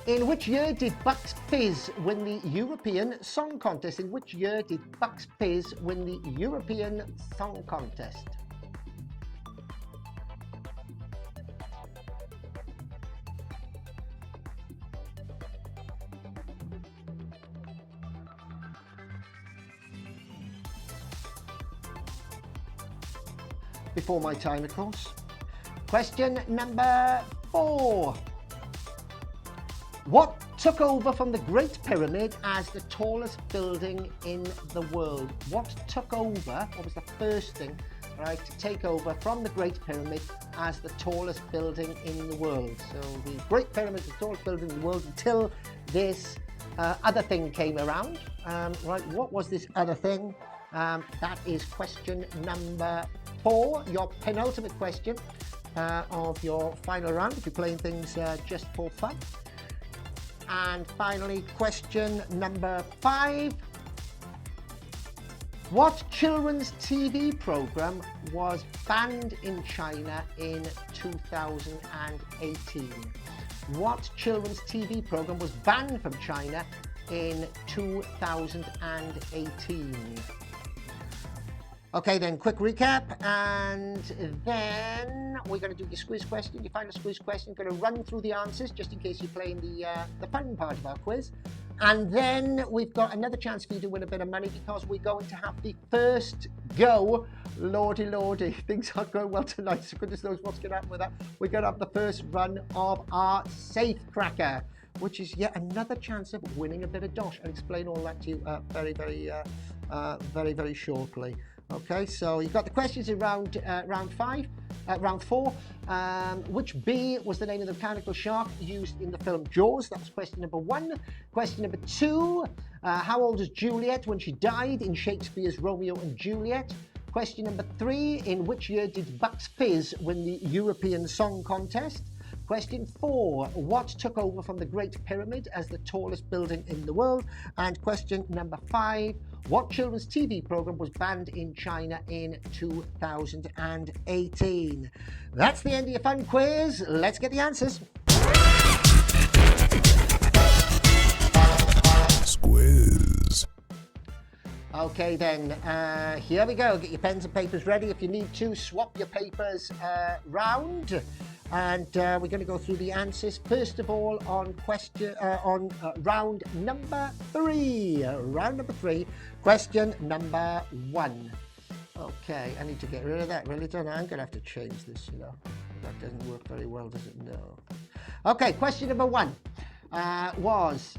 Speaker 4: In which year did Bucks Fizz win the European Song Contest? In which year did Bucks Fizz win the European Song Contest? Before my time, of course. Question number 4. What took over from the Great Pyramid as the tallest building in the world? What took over, what was the first thing, right, to take over from the Great Pyramid as the tallest building in the world? So the Great Pyramid is the tallest building in the world until this other thing came around. Right, what was this other thing? That is question number 4, your penultimate question of your final round, if you're playing things just for fun. And finally, question number 5. What children's TV program was banned in China in 2018? What children's TV program was banned from China in 2018? Okay, then quick recap, and then we're going to do your Squiz question, your final Squiz question. Going to run through the answers just in case you're playing the fun part of our quiz. And then we've got another chance for you to win a bit of money because we're going to have the first go. Lordy, lordy, things aren't going well tonight, so goodness knows what's going to happen with that. We're going to have the first run of our Safe Cracker, which is yet another chance of winning a bit of dosh. I'll explain all that to you very, very shortly. Okay, so you've got the questions in round 4. Which bee was the name of the mechanical shark used in the film Jaws? That was question number 1. Question number 2, how old is Juliet when she died in Shakespeare's Romeo and Juliet? Question number 3, in which year did Bucks Fizz win the European Song Contest? Question 4, what took over from the Great Pyramid as the tallest building in the world? And question number 5, what children's TV program was banned in China in 2018? That's the end of your fun quiz. Let's get the answers.
Speaker 1: Squiz.
Speaker 4: Okay then, here we go. Get your pens and papers ready. If you need to, swap your papers round. And we're going to go through the answers. First of all, on round number 3. Round number 3, question number 1. Okay, I need to get rid of that, really, don't I? I'm going to have to change this, you know. That doesn't work very well, does it? No. Okay, question number 1. was,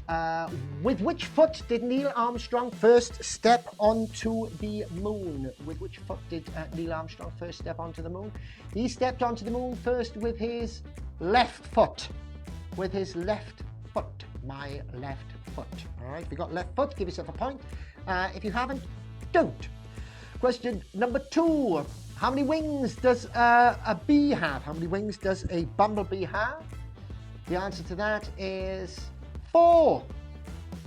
Speaker 4: with which foot did Neil Armstrong first step onto the moon? With which foot did Neil Armstrong first step onto the moon? He stepped onto the moon first with his left foot. With his left foot. My left foot. All right, if you got left foot, give yourself a point. If you haven't, don't. Question number 2. How many wings does a bee have? How many wings does a bumblebee have? The answer to that is 4.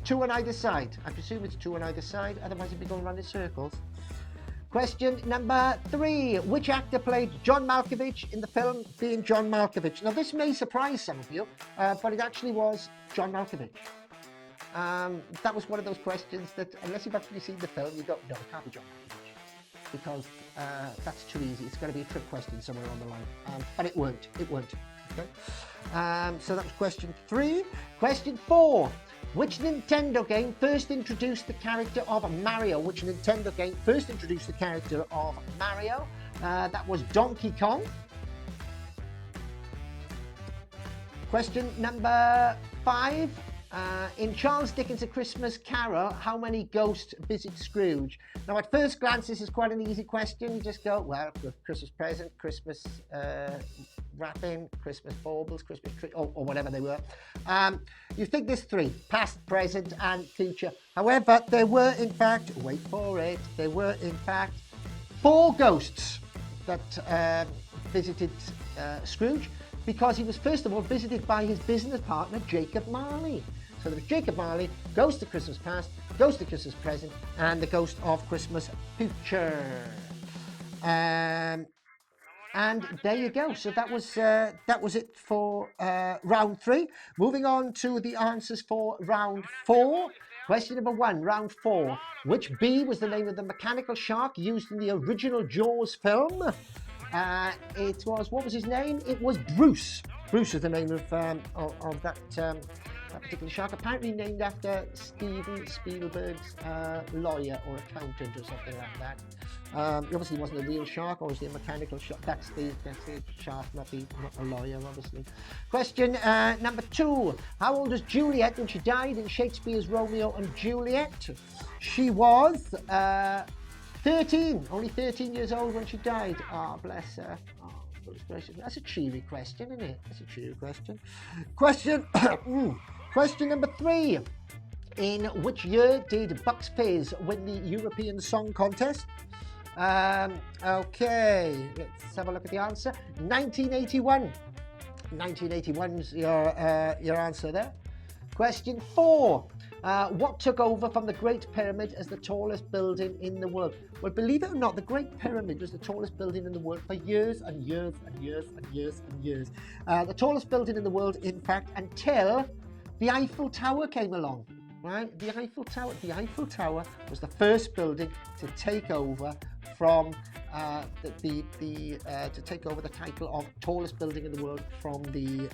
Speaker 4: 2 on either side. I presume it's 2 on either side, otherwise it'd be going around in circles. Question number 3. Which actor played John Malkovich in the film Being John Malkovich? Now this may surprise some of you, but it actually was John Malkovich. That was one of those questions that, unless you've actually seen the film, you go, no, it can't be John Malkovich, because that's too easy. It's going to be a trick question somewhere on the line. But it weren't. Okay. So that was question 3. Question 4. Which Nintendo game first introduced the character of Mario? Which Nintendo game first introduced the character of Mario? That was Donkey Kong. Question number 5. In Charles Dickens' A Christmas Carol, how many ghosts visit Scrooge? Now, at first glance, this is quite an easy question. You just go, well, Christmas present, Christmas wrapping, Christmas baubles, Christmas tree, or whatever they were. You think there's 3, past, present, and future. However, there were, in fact, wait for it, there were, in fact, 4 ghosts that visited Scrooge, because he was, first of all, visited by his business partner, Jacob Marley. So there was Jacob Marley, Ghost of Christmas Past, Ghost of Christmas Present, and the Ghost of Christmas Future. And there you go. So that was it for round 3. Moving on to the answers for round 4. Question number 1, round 4. Which bee was the name of the mechanical shark used in the original Jaws film? It was, what was his name? It was Bruce. Bruce is the name of that particular shark, apparently named after Steven Spielberg's lawyer or accountant or something like that. He obviously wasn't a real shark, obviously a mechanical shark. That's the shark, not a lawyer, obviously. Question number 2. How old was Juliet when she died in Shakespeare's Romeo and Juliet? She was 13, only 13 years old when she died. Oh, bless her. Oh, goodness gracious. That's a cheery question, isn't it? That's a cheery question. Question number 3. In which year did Bucks Fizz win the European Song Contest? Okay, let's have a look at the answer. 1981. 1981's your answer there. Question 4. What took over from the Great Pyramid as the tallest building in the world? Well, believe it or not, the Great Pyramid was the tallest building in the world for years and years and years and years and years. The tallest building in the world, in fact, until the Eiffel Tower came along. Right, the Eiffel Tower. The Eiffel Tower was the first building to take over from to take over the title of tallest building in the world from the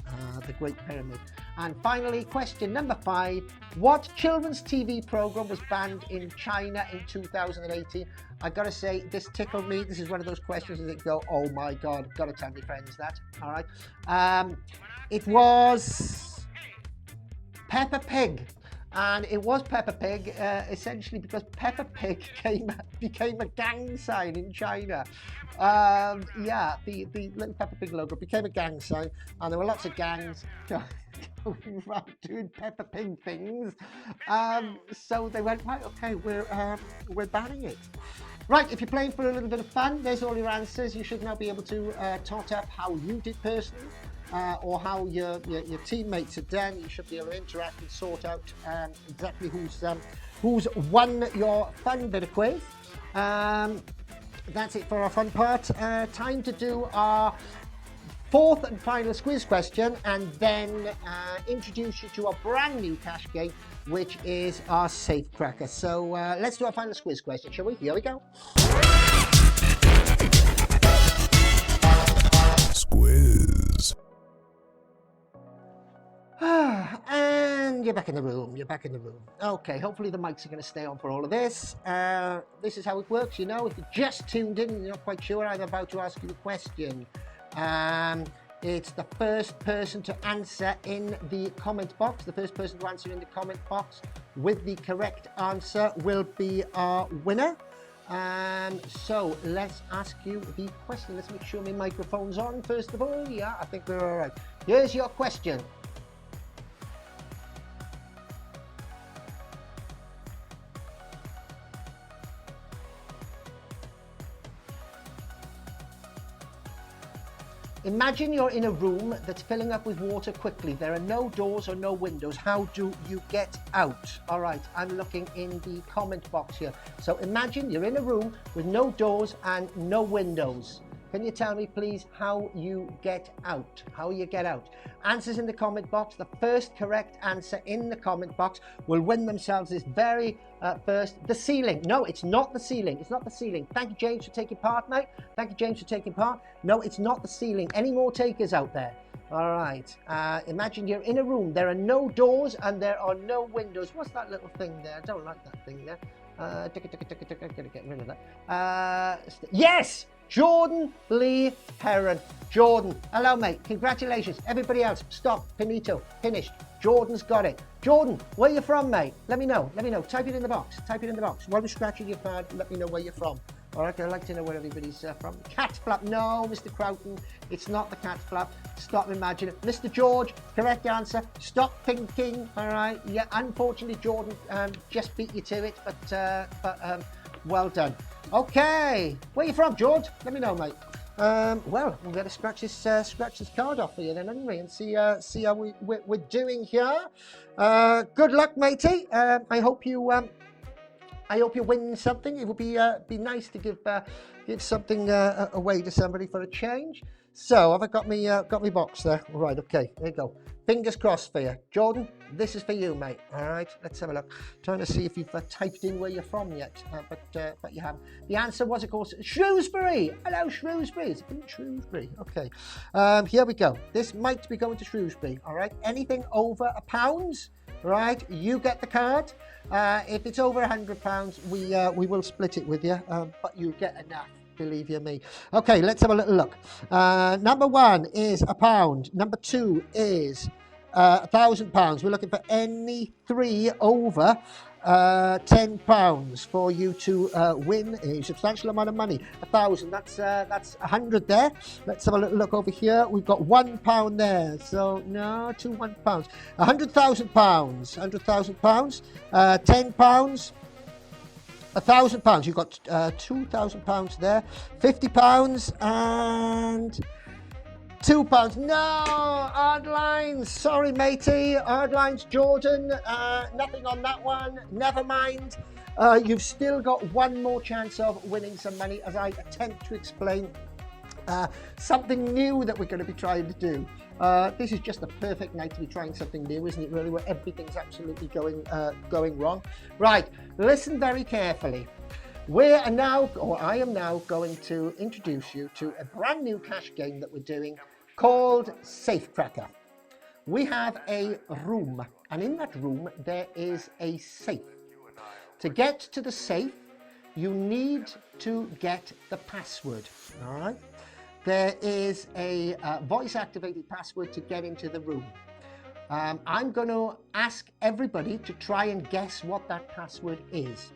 Speaker 4: Great Pyramid. And finally, question number 5: what children's TV program was banned in China in 2018? I gotta say, this tickled me. This is one of those questions that go, oh my God, gotta tell my friends that. All right, it was Peppa Pig. And it was Peppa Pig, essentially because Peppa Pig became a gang sign in China. Yeah, the little Peppa Pig logo became a gang sign, and there were lots of gangs going around doing Peppa Pig things. So they went, right, okay, we're banning it. Right, if you're playing for a little bit of fun, there's all your answers. You should now be able to tot up how you did personally. Or how your teammates have done. You should be able to interact and sort out exactly who's won your fun bit of quiz. That's it for our fun part. Time to do our 4th and final Squiz question, and then introduce you to a brand new cash game, which is our safe cracker. So let's do our final Squiz question, shall we? Here we go.
Speaker 1: Squiz.
Speaker 4: And you're back in the room. Okay, hopefully the mics are going to stay on for all of this. This is how it works, you know. If you just tuned in and you're not quite sure, I'm about to ask you a question. It's the first person to answer in the comment box. The first person to answer in the comment box with the correct answer will be our winner. So let's ask you the question. Let's make sure my microphone's on first of all. Yeah, I think we're all right. Here's your question. Imagine you're in a room that's filling up with water quickly. There are no doors or no windows. How do you get out? All right, I'm looking in the comment box here. So imagine you're in a room with no doors and no windows. Can you tell me, please, how you get out? How you get out? Answers in the comment box. The first correct answer in the comment box will win themselves this very first, the ceiling. No, it's not the ceiling. It's not the ceiling. Thank you, James, for taking part, mate. Thank you, James, for taking part. No, it's not the ceiling. Any more takers out there? All right. Imagine you're in a room. There are no doors and there are no windows. What's that little thing there? I don't like that thing there. Gotta get rid of that. Yes! Jordan Lee Heron. Jordan, hello mate, congratulations. Everybody else, stop, finito, finished. Jordan's got it. Jordan, where you from, mate? Let me know, type it in the box, While we're scratching your card, let me know where you're from. All right, I'd like to know where everybody's from. Cat flap, no, Mr. Croughton, it's not the cat flap. Stop imagining. Mr. George, correct answer. Stop thinking, all right. Yeah, unfortunately, Jordan just beat you to it, but well done. Okay, where you from, George? Let me know, mate. Well, we're going to scratch this card off for you then, haven't we? And see how we're doing here. Good luck, matey. I hope you win something. It would be nice to give something away to somebody for a change. So have I got me box there? All right, okay, there you go. Fingers crossed for you. Jordan, this is for you, mate. All right, let's have a look. Trying to see if you've typed in where you're from yet, but you haven't. The answer was, of course, Shrewsbury. Hello, Shrewsbury. It's in Shrewsbury. Okay, here we go. This might be going to Shrewsbury. All right, anything over £1, right? You get the card. If it's over £100, we will split it with you, but you get enough. Believe you me. Okay, let's have a little look. Number 1 is £1. Number 2 is £1,000. We're looking for any 3 over £10 for you to win a substantial amount of money. 1,000. That's 100 there. Let's have a little look over here. We've got £1 there. So no, 2 £1. £100,000. £100,000. £10. £1,000. You've got £2,000 there. £50 and £2. No, hard lines. Sorry, matey. Hard lines, Jordan. Nothing on that one. Never mind. You've still got one more chance of winning some money as I attempt to explain something new that we're going to be trying to do. This is just the perfect night to be trying something new, isn't it, really, where everything's absolutely going wrong. Right, listen very carefully. I am now going to introduce you to a brand new cash game that we're doing called Safecracker. We have a room, and in that room there is a safe. To get to the safe, you need to get the password, all right? There is a voice-activated password to get into the room. I'm going to ask everybody to try and guess what that password is.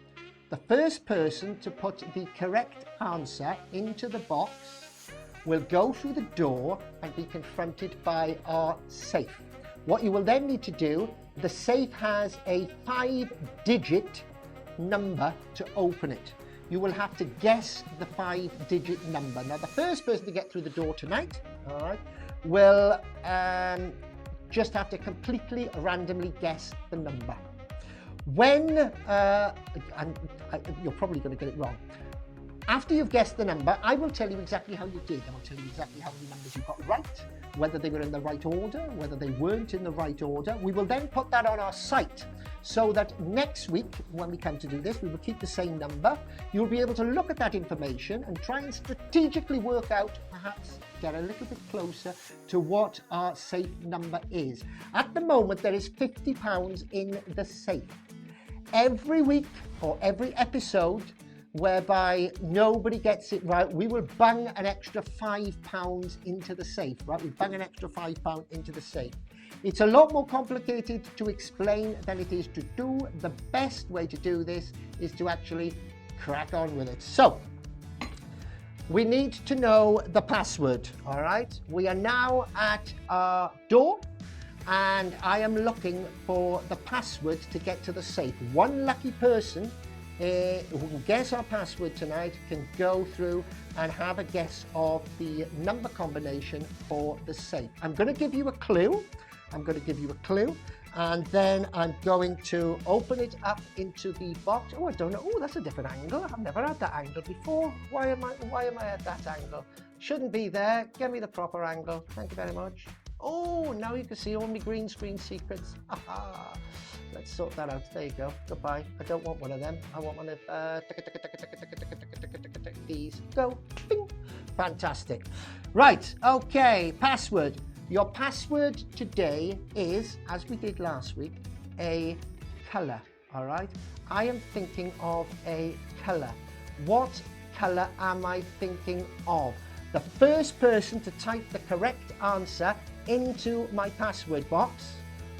Speaker 4: The first person to put the correct answer into the box will go through the door and be confronted by our safe. What you will then need to do, the safe has a 5-digit number to open it. You will have to guess the 5-digit number. Now, the first person to get through the door tonight, all right, will just have to completely randomly guess the number. When, and you're probably going to get it wrong. After you've guessed the number, I will tell you exactly how you did. I will tell you exactly how many numbers you got right, whether they were in the right order, whether they weren't in the right order. We will then put that on our site so that next week, when we come to do this, we will keep the same number. You'll be able to look at that information and try and strategically work out, perhaps get a little bit closer to what our safe number is. At the moment, there is £50 in the safe. Every week or every episode, whereby nobody gets it right, we will bung an extra £5 into the safe, right? We bung an extra £5 into the safe. It's a lot more complicated to explain than it is to do. The best way to do this is to actually crack on with it. So, we need to know the password, all right? We are now at our door, and I am looking for the password to get to the safe. One lucky person who can guess our password tonight can go through and have a guess of the number combination for the safe. I'm going to give you a clue. And then I'm going to open it up into the box. Oh, I don't know. Oh, that's a different angle. I've never had that angle before. Why am I at that angle? Shouldn't be there. Give me the proper angle. Thank you very much. Oh, now you can see all my green screen secrets. Let's sort that out. There you go. Goodbye. I don't want one of them. I want one of these. Go. Bing. Fantastic. Right. Okay. Password. Your password today is, as we did last week, a colour. All right. I am thinking of a colour. What colour am I thinking of? The first person to type the correct answer into my password box,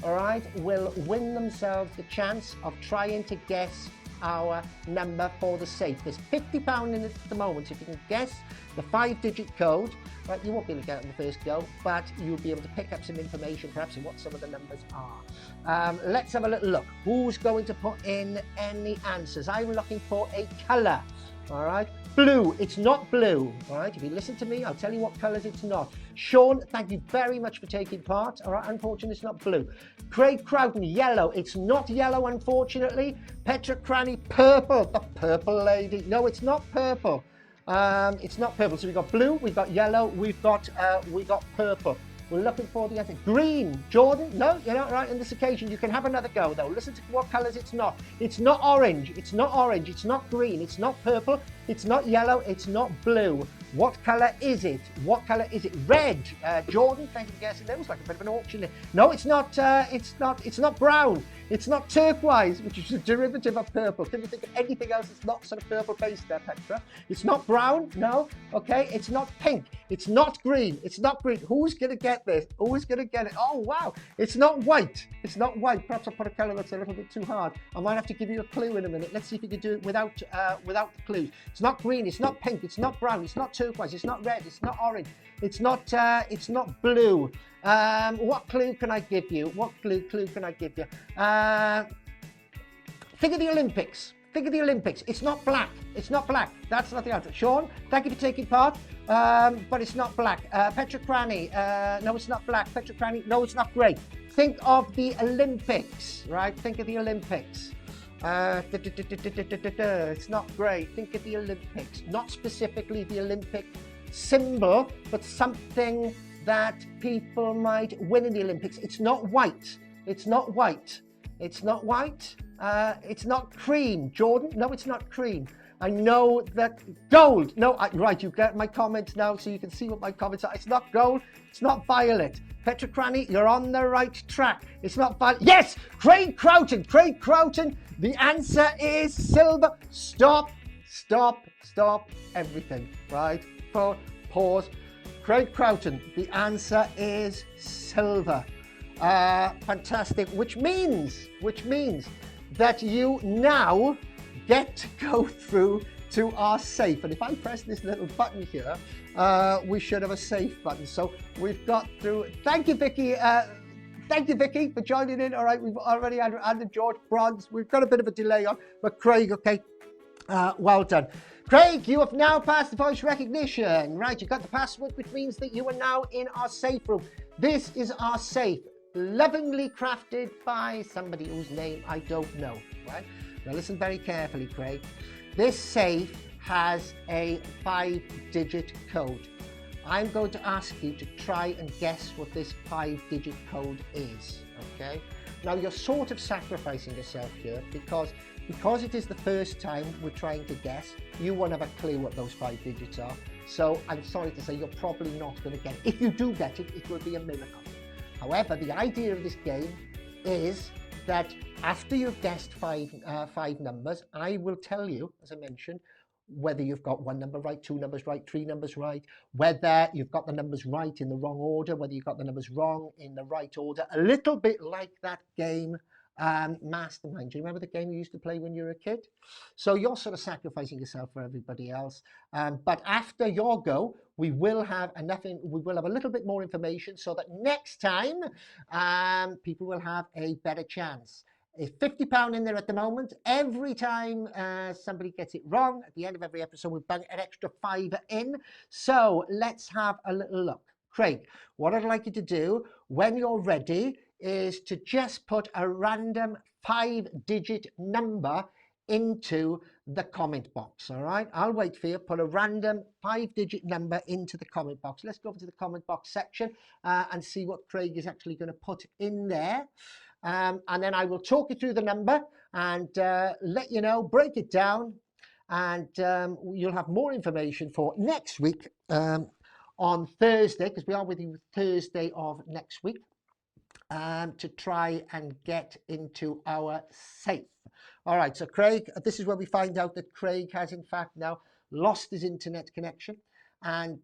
Speaker 4: all right, will win themselves the chance of trying to guess our number for the safe. There's £50 in it at the moment. If you can guess the 5-digit code, right, you won't be able to get it on the first go, but you'll be able to pick up some information perhaps on what some of the numbers are. Let's have a little look. Who's going to put in any answers? I'm looking for a colour. All right, blue. It's not blue. All right, if you listen to me, I'll tell you what colours it's not. Sean, thank you very much for taking part. All right, unfortunately, it's not blue. Craig Crowden, yellow. It's not yellow, unfortunately. Petra Cranny, purple. The purple lady. No, it's not purple. It's not purple. So we've got blue, we've got yellow, we've got purple. We're looking for the answer. Green. Jordan, no, you're not right on this occasion. You can have another go, though. Listen to what colours it's not. It's not orange. It's not orange. It's not green. It's not purple. It's not yellow. It's not blue. What colour is it? What colour is it? Red. Jordan, thank you for guessing. That was like a bit of an auction. No, it's not. It's not brown. It's not turquoise, which is a derivative of purple. Can you think of anything else that's not sort of purple based there, Petra? It's not brown. No. Okay. It's not pink. It's not green. It's not green. Who's gonna get this? Who's gonna get it? Oh wow. It's not white. It's not white. Perhaps I'll put a colour that's a little bit too hard. I might have to give you a clue in a minute. Let's see if you can do it without the clues. It's not green. It's not pink. It's not brown. It's not turquoise. It's not red. It's not orange. It's not blue. What clue can I give you? What clue can I give you? Think of the Olympics. Think of the Olympics. It's not black. It's not black. That's not the answer. Sean, thank you for taking part. But it's not black. Petra Cranny, no, it's not black. Petra Cranny, no, it's not grey. Think of the Olympics, right? Think of the Olympics. It's not grey. Think of the Olympics. Not specifically the Olympic symbol, but something that people might win in the Olympics. It's not white. It's not white. It's not white. It's not cream. Jordan, no, it's not cream. I know that gold. No, right, you get my comments now so you can see what my comments are. It's not gold. It's not violet. Petra Cranny, you're on the right track. It's not violet. Yes, Craig Crowton. Craig Crowton. The answer is silver. Stop everything, right? Pause. Craig Crowton, the answer is silver. Fantastic, which means that you now get to go through to our safe. And if I press this little button here, we should have a safe button. So we've got through. Thank you, Vicky. Thank you, Vicky, for joining in. All right, we've already had George Bronze. We've got a bit of a delay on, but Craig, okay, well done. Craig, you have now passed the voice recognition. Right, you got the password, which means that you are now in our safe room. This is our safe, lovingly crafted by somebody whose name I don't know, right? Now listen very carefully, Craig. This safe has a 5-digit code. I'm going to ask you to try and guess what this 5-digit code is, okay? Now you're sort of sacrificing yourself here because it is the first time we're trying to guess. You won't have a clue what those 5 digits are. So I'm sorry to say you're probably not going to get it. If you do get it, it will be a miracle. However, the idea of this game is that after you've guessed five numbers, I will tell you, as I mentioned, whether you've got one number right, two numbers right, three numbers right, whether you've got the numbers right in the wrong order, whether you've got the numbers wrong in the right order. A little bit like that game, Mastermind. Do you remember the game you used to play when you were a kid? So you're sort of sacrificing yourself for everybody else. But after your go, we will have a little bit more information so that next time people will have a better chance. It's £50 in there at the moment. Every time somebody gets it wrong, at the end of every episode, we bang an extra £5 in. So let's have a little look. Craig, what I'd like you to do when you're ready is to just put a random 5-digit number into the comment box. All right, I'll wait for you. Put a random 5-digit number into the comment box. Let's go over to the comment box section and see what Craig is actually going to put in there. And then I will talk you through the number and let you know, break it down, and you'll have more information for next week on Thursday, because we are with you Thursday of next week, to try and get into our safe. All right, so Craig, this is where we find out that Craig has in fact now lost his internet connection, and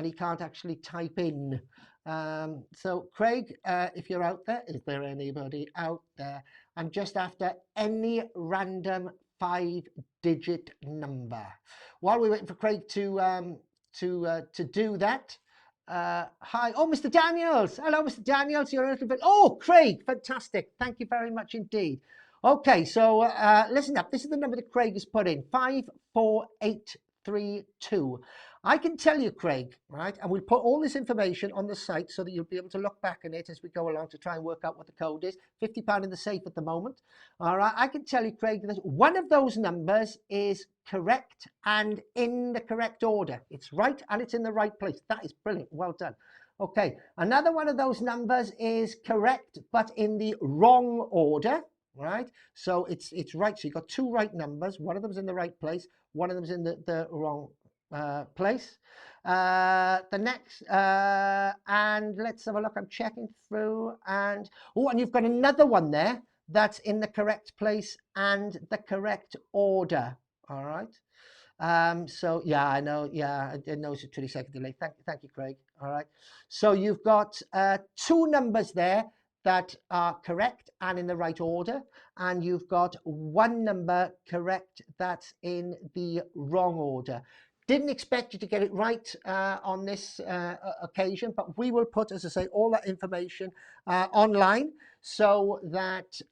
Speaker 4: he can't actually type in. So Craig, if you're out there, is there anybody out there? I'm just after any random 5-digit number. While we're waiting for Craig to do that, hi, oh, Mr. Daniels. Hello, Mr. Daniels. You're a little bit. Oh, Craig, fantastic. Thank you very much indeed. Okay, so listen up. This is the number that Craig has put in, 54832. I can tell you, Craig, right, and we'll put all this information on the site so that you'll be able to look back on it as we go along to try and work out what the code is. £50 in the safe at the moment. All right, I can tell you, Craig, that one of those numbers is correct and in the correct order. It's right and it's in the right place. That is brilliant. Well done. Okay, another one of those numbers is correct but in the wrong order. Right, so it's right. So you've got two right numbers. One of them's in the right place. One of them's in the wrong place. The next, and let's have a look. I'm checking through, and you've got another one there that's in the correct place and the correct order. All right. So yeah, I know. Yeah, I know it's a 20-second delay. Thank you, Craig. All right. So you've got two numbers there that are correct and in the right order, and you've got one number correct that's in the wrong order. Didn't expect you to get it right on this occasion, but we will put, as I say, all that information online so that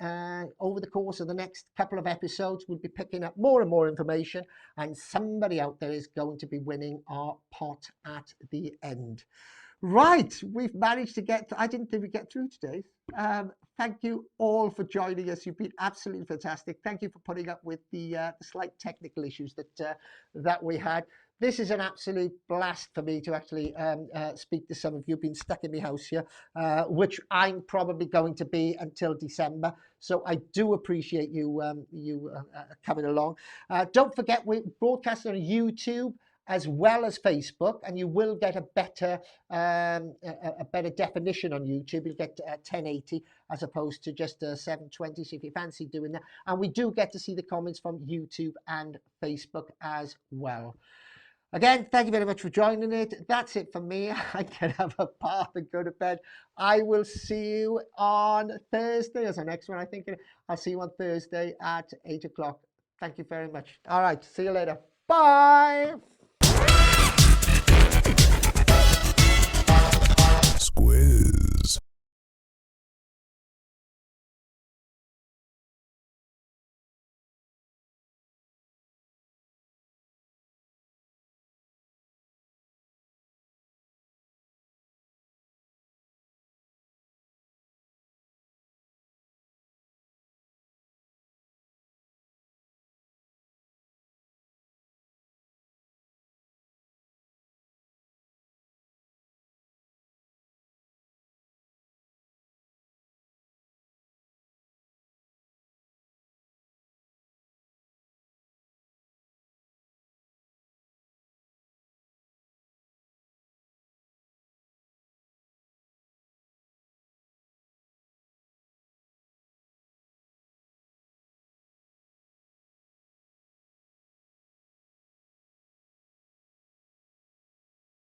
Speaker 4: over the course of the next couple of episodes, we'll be picking up more and more information, and somebody out there is going to be winning our pot at the end. Right, we've managed to get, I didn't think we'd get through today. Thank you all for joining us. You've been absolutely fantastic. Thank you for putting up with the slight technical issues that we had. This is an absolute blast for me to actually speak to some of you. Been stuck in my house here, which I'm probably going to be until December. So I do appreciate you coming along. Don't forget, we broadcast on YouTube as well as Facebook, and you will get a better definition on YouTube. You'll get 1080 as opposed to just 720. So if you fancy doing that, and we do get to see the comments from YouTube and Facebook as well. Again, thank you very much for joining it. That's it for me. I can have a bath and go to bed. I will see you on Thursday as our next one. I think I'll see you on Thursday at 8 o'clock. Thank you very much. All right, see you later. Bye.
Speaker 1: Squiz.